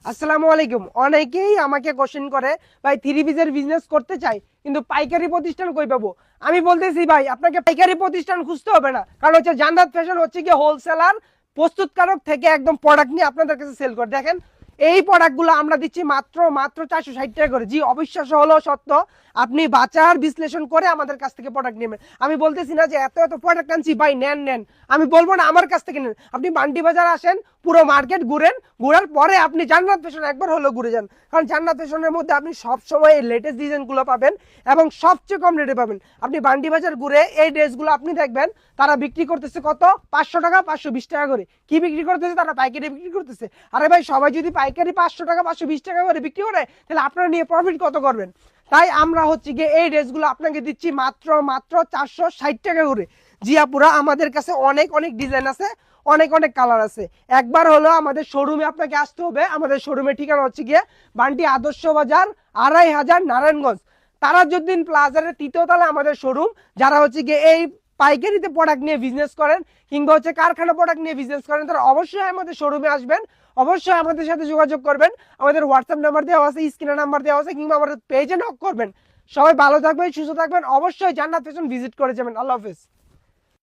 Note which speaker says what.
Speaker 1: আসসালামু আলাইকুম। অনেকেই আমাকে কোশ্চেন করে, ভাই থ্রি পিসের বিজনেস করতে চাই কিন্তু পাইকারি প্রতিষ্ঠান কই পাবো? আমি বলতেছি ভাই, আপনাকে পাইকারি প্রতিষ্ঠান খুঁজতে হবে না, কারণ হচ্ছে জান্নাত ফ্যাশন হচ্ছে কি হোলসেলার, প্রস্তুতকারক থেকে একদম প্রোডাক্ট নিয়ে আপনাদের কাছে সেল করে। দেখেন এই প্রোডাক্টগুলো আমরা দিচ্ছি মাত্র মাত্র 460 টাকা করে। জি, অবিশ্বাস্য হলো সত্য। আপনি বাজার বিশ্লেষণ করে আমাদের কাছ থেকে প্রোডাক্ট নেবেন। আমি বলতেছি না যে এত এত প্রোডাক্ট আনছি, ভাই নেন নেন, আমি বলবো না আমার কাছ থেকে নেন। আপনি বান্ডি বাজার আসেন, পুরো মার্কেট ঘুরেন, ঘোরার পরে আপনি জান্নাত ফ্যাশন একবার হলো ঘুরে যান, কারণ জান্নাত ফ্যাশনের মধ্যে আপনি সব সময় এই লেটেস্ট ডিজাইনগুলো পাবেন এবং সবচেয়ে কম রেটে পাবেন। আপনি বান্ডি বাজার ঘুরে এই ড্রেসগুলো আপনি দেখবেন তারা বিক্রি করতেছে কত, 500 টাকা 520 টাকা করে। কি বিক্রি করতেছে? তারা পাইকারি বিক্রি করতেছে। আরে ভাই, সবাই যদি পাইকারি 500 টাকা 520 টাকা করে বিক্রি করে, তাহলে আপনারা নিয়ে প্রফিট কত করবেন? তাই আমরা হচ্ছে গিয়ে এই ড্রেসগুলো আপনাকে দিচ্ছি মাত্র মাত্র 460 টাকা করে। জিয়াপুরা আমাদের কাছে অনেক অনেক ডিজাইন আছে, অনেক অনেক কালার আছে। একবার হলো আমাদের শোরুমে আপনাকে আসতে হবে। আমাদের শোরুমের ঠিকানা হচ্ছে গিয়ে বান্টি আদর্শ বাজার 2500 নারায়ণগঞ্জ, তারাজউদ্দিন প্লাজারের 3য় তলায় আমাদের শোরুম। যারা হচ্ছে গিয়ে এই পাইকারিতে প্রোডাক্ট নিয়ে বিজনেস করেন কিংবা হচ্ছে কারখানা প্রোডাক্ট নিয়ে বিজনেস করেন, তারা অবশ্যই আমাদের শোরুমে আসবেন, অবশ্যই আমাদের সাথে যোগাযোগ করবেন। আমাদের হোয়াটসঅ্যাপ নাম্বার দেওয়া আছে, স্ক্রিনে নাম্বার দেওয়া আছে, কিংবা আমাদের পেজে নক করবেন। সবাই ভালো থাকবেন, সুস্থ থাকবেন, অবশ্যই জান্নাত ফ্যাশন ভিজিট করে যাবেন। আল্লাহ হাফেজ।